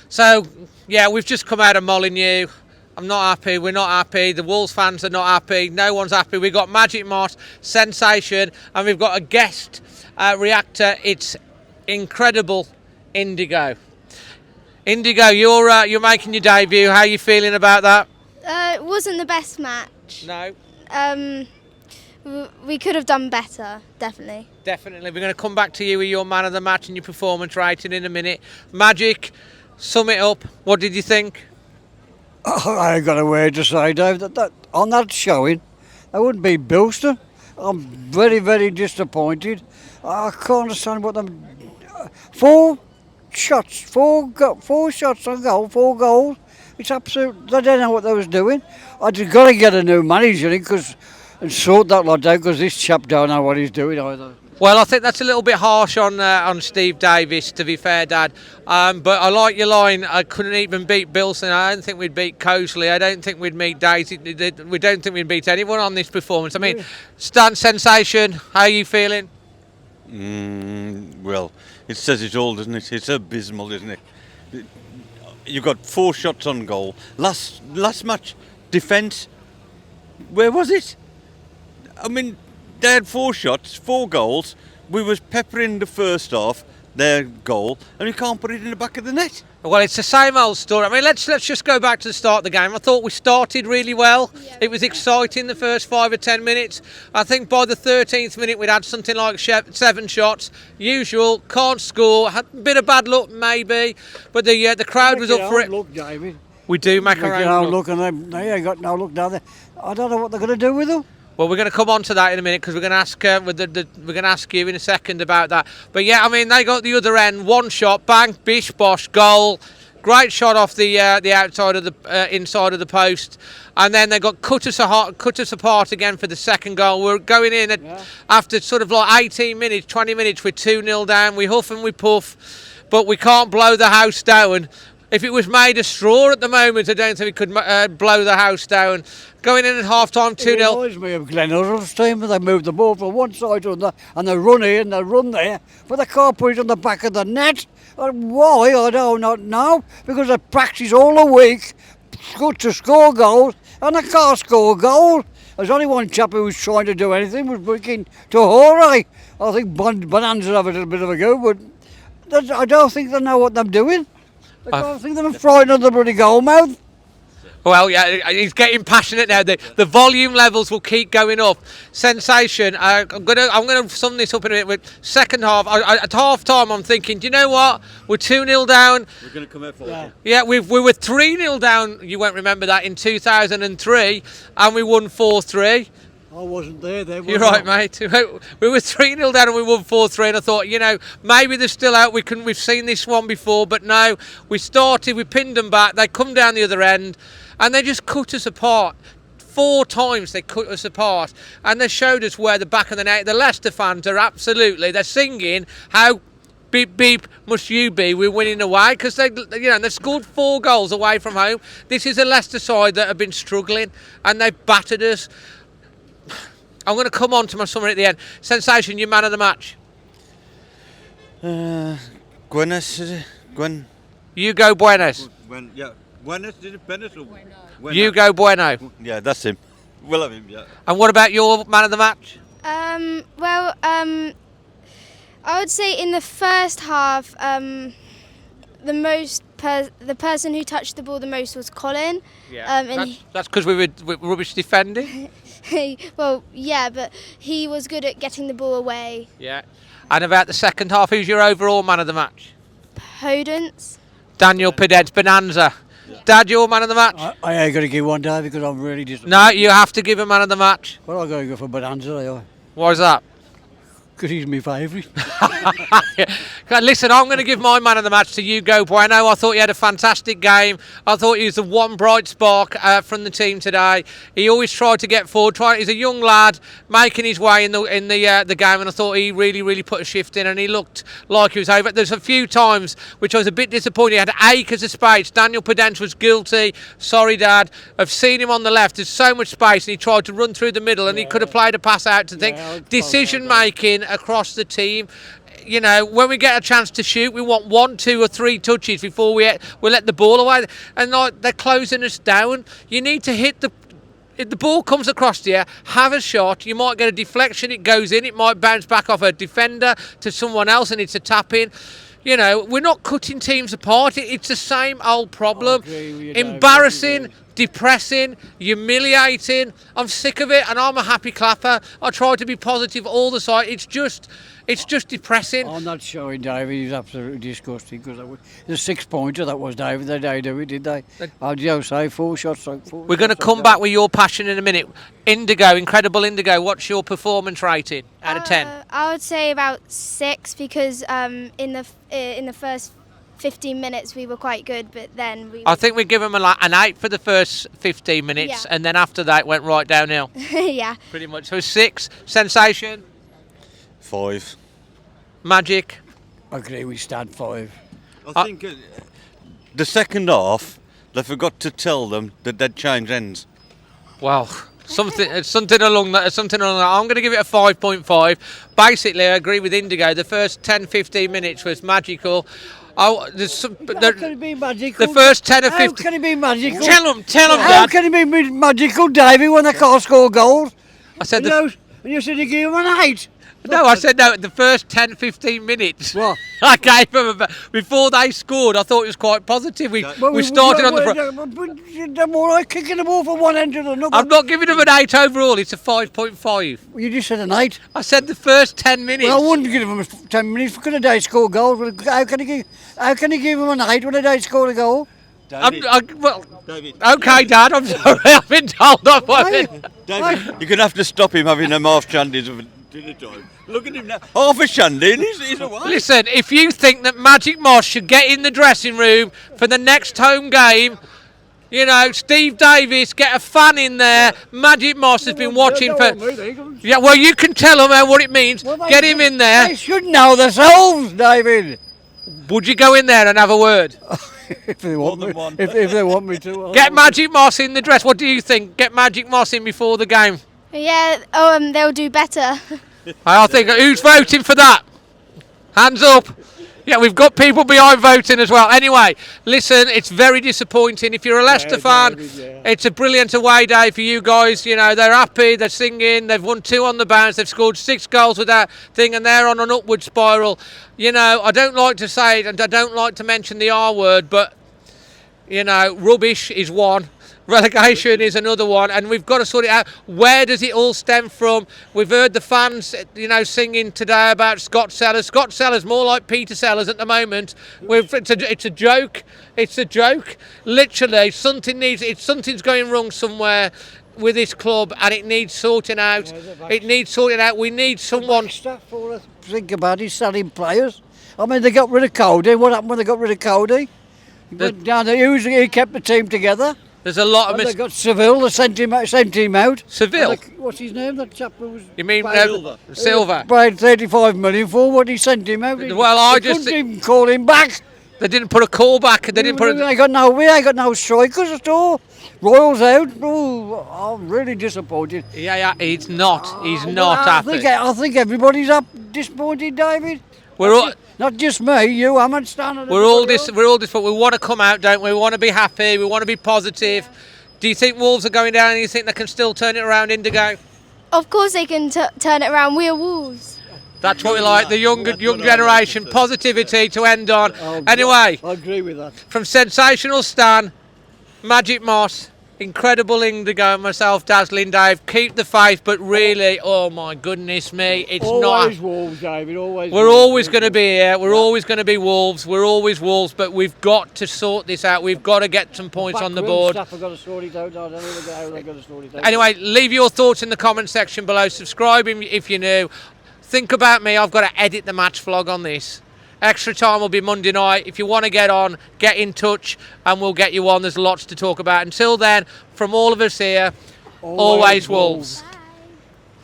So, yeah, we've just come out of Molineux. I'm not happy. We're not happy. The Wolves fans are not happy. No one's happy. We've got Magic Moss, Sensation, and we've got a guest reactor. It's incredible, Indigo. Indigo, you're making your debut. How are you feeling about that? It wasn't the best match. No. We could have done better, definitely. Definitely. We're going to come back to you with your man of the match and your performance rating in a minute. Magic, sum it up. What did you think? I ain't got a word to say, Dave. That on that showing, that wouldn't be Bilster. I'm very, very disappointed. I can't understand what them. Four shots on goal, 4 goals. It's absolute. They don't know what they was doing. I just got to get a new manager in and sort that lot out because this chap don't know what he's doing either. Well, I think that's a little bit harsh on Steve Davis, to be fair, Dad. But I like your line. I couldn't even beat Bilson. I don't think we'd beat Coasley. I don't think we'd beat Daisy. We don't think we'd beat anyone on this performance. I mean, Stan, Sensation, how are you feeling? Well, it says it all, doesn't it? It's abysmal, isn't it? You've got 4 shots on goal. Last match, defence, where was it? I mean, they had 4 shots, 4 goals. We was peppering the first half, their goal, and we can't put it in the back of the net. Well, it's the same old story. I mean, let's just go back to the start of the game. I thought we started really well. Yeah, it was exciting the first 5 or 10 minutes. I think by the 13th minute we'd had something like 7 shots. Usual, can't score. Had a bit of bad luck maybe, but the crowd was up for it. Look, David. We do make our own look. And they ain't got no look down there. I don't know what they're going to do with them. Well, we're going to come on to that in a minute because we're going to ask we're going to ask you in a second about that. But yeah, I mean, they got the other end, 1 shot, bang, bish bosh, goal. Great shot off the outside of the inside of the post, and then they got cut us apart again for the second goal. We're going in after sort of like 18 minutes, 20 minutes, we're 2-0 down. We huff and we puff, but we can't blow the house down. If it was made of straw at the moment, I don't think we could blow the house down. Going in at half-time, 2-0. It reminds me of Glenn Hurrell's team, where they moved the ball from one side to another, and they run here and they run there, but they can't put it on the back of the net. Why? I do not know. Because they practice all the week to score goals, and they can't score goals. There's only one chap who was trying to do anything, was breaking to Hore. I think Bonanza have a little bit of a go, but I don't think they know what they're doing. I don't think they're frightened of the bloody goal mouth. Well, yeah, he's getting passionate now. The volume levels will keep going up. Sensation. I'm gonna sum this up in a minute. With second half, at half time, I'm thinking, do you know what? We're 2-0 down. We're going to come out for it. Yeah, we were 3-0 down. You won't remember that in 2003, and we won 4-3. I wasn't there then. You're right, mate. We were 3-0 down and we won 4-3, and I thought, maybe they're still out. We've seen this one before, but no. We pinned them back. They come down the other end, and they just cut us apart. 4 times they cut us apart, and they showed us where the back of the net. The Leicester fans are they're singing how beep beep must you be. We're winning away because they scored 4 goals away from home. This is a Leicester side that have been struggling, and they've battered us. I'm going to come on to my summary at the end. Sensation, your man of the match. Buenas, is it? Gwen? Hugo Buenos. Buenas, did it? Buenas or Buena? Hugo Bueno. Yeah, that's him. We'll have him, yeah. And what about your man of the match? I would say in the first half, the person who touched the ball the most was Colin. Yeah, that's because we were rubbish defending. Well, yeah, but he was good at getting the ball away. Yeah. And about the second half, who's your overall man of the match? Podence. Daniel Pedence, Bonanza. Yeah. Dad, your man of the match? I ain't going to give one, Dad, because I'm really disappointed. No, you have to give a man of the match. Well, I'm going to go for Bonanza. Why is that? Because he's my favourite. Listen, I'm going to give my man of the match to Hugo Bueno. I thought he had a fantastic game. I thought he was the one bright spark from the team today. He always tried to get forward. He's a young lad making his way in the game, and I thought he really put a shift in, and he looked like he was over. There's a few times which I was a bit disappointed. He had acres of space. Daniel Pedence was guilty. Sorry, Dad. I've seen him on the left. There's so much space, and he tried to run through the middle, and he could have played a pass out to think. Decision making across the team. you know, when we get a chance to shoot, we want 1, 2 or 3 touches before we let the ball away. And like, they're closing us down. You need to hit the... If the ball comes across to you, have a shot. You might get a deflection, it goes in. It might bounce back off a defender to someone else and it's a tap-in. You know, we're not cutting teams apart. It's the same old problem. Embarrassing, depressing, humiliating. I'm sick of it and I'm a happy clapper. I try to be positive all the time. It's just depressing. I'm not showing David, he's absolutely disgusting because the 6-pointer that was David, they didn't do it, did they? How'd you say 4 shots? We're going to come back with your passion in a minute. Indigo, incredible Indigo, what's your performance rating out of 10? I would say about 6 because in the first 15 minutes we were quite good, but then I think we give them an 8 for the first 15 minutes, and then after that it went right downhill. yeah. Pretty much. So 6. Sensation? 5. Magic? I agree, we stand 5. I think the second half, they forgot to tell them that they'd change ends. Well, something along that. I'm going to give it a 5.5. Basically, I agree with Indigo. The first 10-15 minutes was magical. How can it be magical? The first 10 or 15. How can it be magical? Tell them, How Dad. can it be magical, David, when they can't score goals? I said And you said you gave them an 8. no. I said no. The first 10-15 minutes. What? I gave them before they scored. I thought it was quite positive. We started on the front. They're more like kicking the ball from one end to another. I'm not giving them an 8 overall. It's a 5.5. You just said an 8. I said the first 10 minutes. Well, I wouldn't give them 10 minutes because they score goals. How can you give them an 8 when they score a goal? David, David. Okay, Dad. I'm sorry. I've been told off. David, David, you're going to have to stop him having them half shandies of dinner time. Look at him now. Half a shandy and he's away. Listen, if you think that Magic Moss should get in the dressing room for the next home game, you know, Steve Davis, get a fan in there. Magic Moss has been watching for... Yeah, well, you can tell them what it means. Get him in there. They should know themselves, David. Would you go in there and have a word? If they want me, if they want me to. Get Magic Moss in the dress. What do you think? Get Magic Moss in before the game. Yeah, they'll do better. I think, who's voting for that? Hands up. Yeah, we've got people behind voting as well. Anyway, listen, it's very disappointing. If you're a Leicester fan, it's a brilliant away day for you guys. You know, they're happy, they're singing, they've won 2 on the bounce, they've scored 6 goals with that thing, and they're on an upward spiral. You know, I don't like to say it, and I don't like to mention the R word, but, you know, rubbish is one. Relegation is another one, and we've got to sort it out. Where does it all stem from? We've heard the fans, you know, singing today about Scott Sellers. Scott Sellers, more like Peter Sellers at the moment. It's a joke. It's a joke. Literally, something's going wrong somewhere with this club, and it needs sorting out. It needs sorting out. We need someone. Think about it, selling players. I mean, they got rid of Cody. What happened when they got rid of Cody? He went down there. He kept the team together. There's a lot of they got Seville. They sent him out. Seville. What's his name? That chap who was. You mean Silva? Paid 35 million for what he sent him out. Well, I they just couldn't even call him back. They didn't put a call back. They didn't put. We ain't got no strikers at all. Royals out. Oh, I'm really disappointed. Yeah, he's not. He's not happy. I think everybody's disappointed, David. We're all. Not just me, you, I'm not standing. We're all this. But we want to come out, don't we? We want to be happy. We want to be positive. Yeah. Do you think Wolves are going down? And you think they can still turn it around, Indigo? Of course they can turn it around. We are Wolves. That's what we like. The young generation, positivity to end on. Anyway, I agree with that. From Sensational Stan, Magic Moss, Incredible Indigo, and myself, Dazzling Dave. Keep the faith, but really, oh my goodness me, it's always not. Always Wolves, David. Always. We're always going to be here. We're always going to be Wolves. We're always Wolves, but we've got to sort this out. We've got to get some points on the board. Staff have got to sort it out. I don't know how they're going to sort it out. Anyway, leave your thoughts in the comment section below. Subscribe if you're new. Think about me. I've got to edit the match vlog on this. Extra time will be Monday night. If you want to get on, get in touch and we'll get you on. There's lots to talk about. Until then, from all of us here, always Wolves.